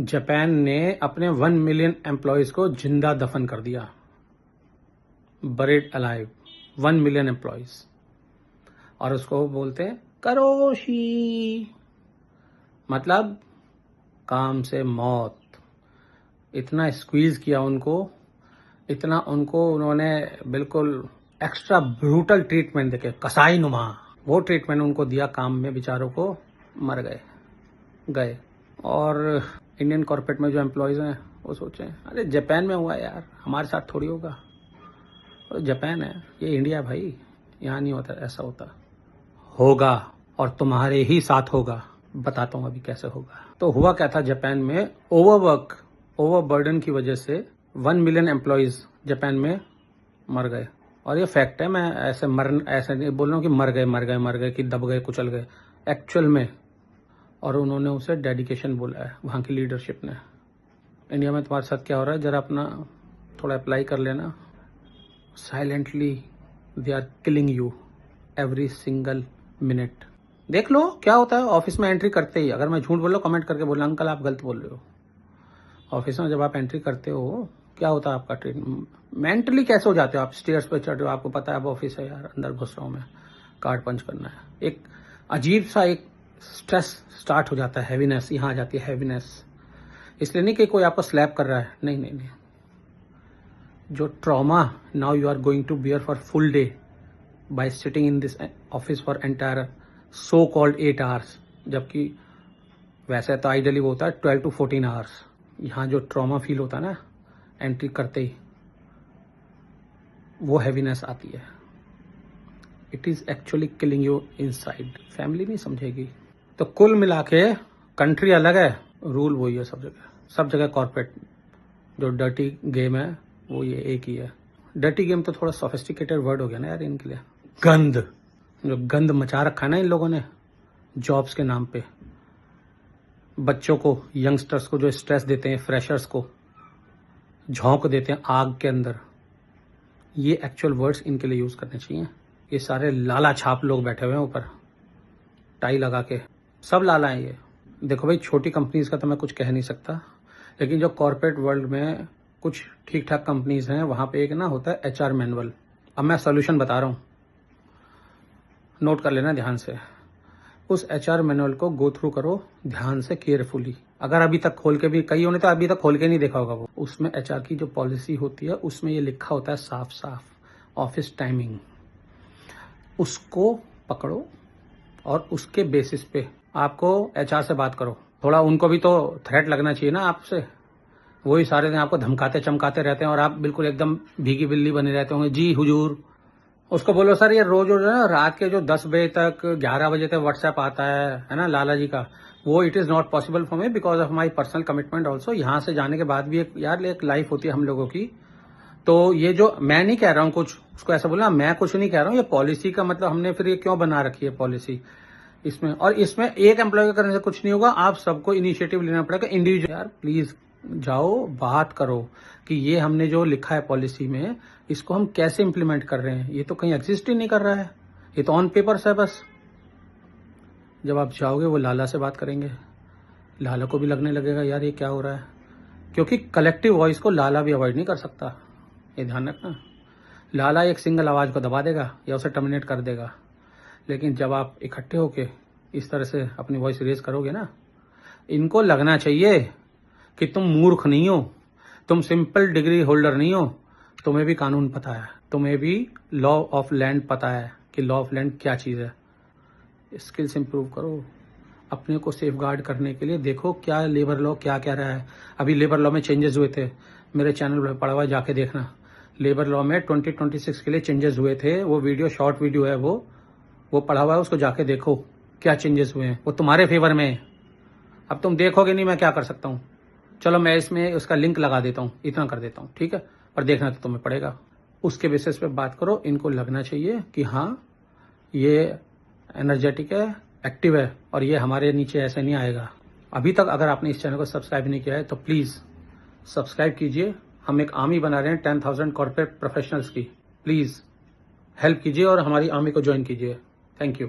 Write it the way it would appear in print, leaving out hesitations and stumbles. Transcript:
Japan ने अपने 1 million employees को जिंदा दफन कर दिया, बरीड अलाइव 1 मिलियन एम्प्लॉयज, और उसको बोलते हैं करोशी, मतलब काम से मौत। इतना स्क्वीज किया उनको, इतना उनको उन्होंने बिल्कुल एक्स्ट्रा ब्रूटल ट्रीटमेंट देके, कसाई नुमा वो ट्रीटमेंट उनको दिया काम में, बेचारों को मर गए। और इंडियन कॉर्पोरेट में जो एम्प्लॉयज हैं वो सोचें अरे जापान में हुआ यार, हमारे साथ थोड़ी होगा, और जापान है, ये इंडिया भाई, यहाँ नहीं होता, ऐसा होगा और तुम्हारे ही साथ होगा। बताता हूँ अभी कैसे होगा। तो हुआ क्या था, जापान में ओवरबर्डन की वजह से 1 मिलियन एम्प्लॉयज जापान में मर गए। और ये फैक्ट है, मैं ऐसे नहीं बोल रहा हूँ कि मर गए कि दब गए कुचल गए, एक्चुअल में। और उन्होंने उसे डेडिकेशन बोला है वहाँ की लीडरशिप ने। इंडिया में तुम्हारे साथ क्या हो रहा है, जरा अपना थोड़ा अप्लाई कर लेना। Silently they are killing you every single minute. देख लो क्या होता है ऑफिस में एंट्री करते ही। अगर मैं झूठ बोल रहा हूँ कमेंट करके बोलना अंकल आप गलत बोल रहे हो। ऑफिस में जब आप एंट्री करते हो क्या होता है आपका ट्रेन, मेंटली कैसे हो जाते हो आप, स्टेयर्स पे चढ़ रहे हो, आपको पता है अब ऑफिस है यार, अंदर घुस रहा हूँ मैं, कार्ड पंच करना है, एक अजीब सा एक स्ट्रेस स्टार्ट हो जाता है, हैवीनेस यहाँ आ जाती है, हैवीनेस। इसलिए नहीं कि कोई आपको स्लैप कर रहा है, नहीं। जो trauma now you are going to bear for full day by sitting in this office for entire so called 8 hours, जबकि वैसे तो आइडियली वो होता है 12 to 14 आवर्स। यहाँ जो ट्रॉमा फील होता है ना एंट्री करते ही, वो हैवीनेस आती है। It is actually killing you inside. Family नहीं समझेगी। तो कुल मिला के कंट्री अलग है, रूल वही है सब जगह कॉर्पोरेट। जो डर्टी गेम है वो ये एक ही है। डर्टी गेम तो थोड़ा सोफिस्टिकेटेड वर्ड हो गया ना यार इनके लिए। जो गंद मचा रखा है ना इन लोगों ने जॉब्स के नाम पे, बच्चों को, यंगस्टर्स को जो स्ट्रेस देते हैं, फ्रेशर्स को झोंक देते हैं आग के अंदर। ये एक्चुअल वर्ड्स इनके लिए यूज करने चाहिए। ये सारे लाला छाप लोग बैठे हुए हैं ऊपर टाई लगा के, सब लाला हैं ये। देखो भाई, छोटी कंपनीज का तो मैं कुछ कह नहीं सकता, लेकिन जो कॉर्पोरेट वर्ल्ड में कुछ ठीक ठाक कंपनीज हैं वहां पे एक ना होता है HR मैनुअल। अब मैं सोल्यूशन बता रहा हूँ, नोट कर लेना ध्यान से। उस HR मैनुअल को गो थ्रू करो ध्यान से, केयरफुली। अगर अभी तक खोल के भी, कई होने तो अभी तक खोल के नहीं देखा होगा वो, उसमें HR की जो पॉलिसी होती है उसमें ये लिखा होता है साफ साफ, ऑफिस टाइमिंग। उसको पकड़ो और उसके बेसिस पे आपको HR से बात करो। थोड़ा उनको भी तो थ्रेट लगना चाहिए ना आपसे। वही सारे दिन आपको धमकाते चमकाते रहते हैं और आप बिल्कुल एकदम भीगी बिल्ली बने रहते होंगे, जी हुजूर। उसको बोलो सर ये रोज ना रात के जो 10 बजे तक 11 बजे तक व्हाट्सएप आता है ना लाला जी का, वो it is not possible for me because of my personal commitment also. यहाँ से जाने के बाद भी एक लाइफ होती है हम लोगों की। तो ये जो मैं नहीं कह रहा हूँ कुछ, उसको ऐसा बोलना, मैं कुछ नहीं कह रहा हूँ, ये पॉलिसी का मतलब हमने फिर ये क्यों बना रखी है पॉलिसी इसमें। और इसमें एक एम्प्लॉय करने से कुछ नहीं होगा, आप सबको इनिशिएटिव लेना पड़ेगा इंडिविजुअल। यार प्लीज जाओ बात करो कि ये हमने जो लिखा है पॉलिसी में इसको हम कैसे इंप्लीमेंट कर रहे हैं। ये तो कहीं एग्जिस्ट ही नहीं कर रहा है, ये तो ऑन पेपर्स है बस। जब आप जाओगे वो लाला से बात करेंगे, लाला को भी लगने लगेगा यार ये क्या हो रहा है, क्योंकि कलेक्टिव वॉइस को लाला भी अवॉइड नहीं कर सकता, ये ध्यान रखना। लाला एक सिंगल आवाज को दबा देगा या उसे टर्मिनेट कर देगा, लेकिन जब आप इकट्ठे होके इस तरह से अपनी वॉइस रेज करोगे ना, इनको लगना चाहिए कि तुम मूर्ख नहीं हो, तुम सिंपल डिग्री होल्डर नहीं हो, तुम्हें भी कानून पता है, तुम्हें भी लॉ ऑफ लैंड पता है कि लॉ ऑफ लैंड क्या चीज़ है। स्किल्स इंप्रूव करो अपने को सेफ गार्ड करने के लिए। देखो क्या लेबर लॉ क्या कह रहा है। अभी लेबर लॉ में चेंजेस हुए थे, मेरे चैनल पर पड़ा हुआ, जाके देखना। लेबर लॉ में 2026 के लिए चेंजेस हुए थे, वो वीडियो शॉर्ट वीडियो है, वो पढ़ा हुआ है, उसको जाके देखो क्या चेंजेस हुए हैं, वो तुम्हारे फेवर में है। अब तुम देखोगे नहीं, मैं क्या कर सकता हूँ। चलो मैं इसमें उसका लिंक लगा देता हूँ, इतना कर देता हूँ, ठीक है, पर देखना तो तुम्हें पड़ेगा। उसके बेसिस पे बात करो। इनको लगना चाहिए कि हाँ ये एनर्जेटिक है, एक्टिव है, और ये हमारे नीचे ऐसे नहीं आएगा। अभी तक अगर आपने इस चैनल को सब्सक्राइब नहीं किया है तो प्लीज़ सब्सक्राइब कीजिए। हम एक आर्मी बना रहे हैं 10,000 कॉर्पोरेट प्रोफेशनल्स की। प्लीज़ हेल्प कीजिए और हमारी आर्मी को ज्वाइन कीजिए। Thank you.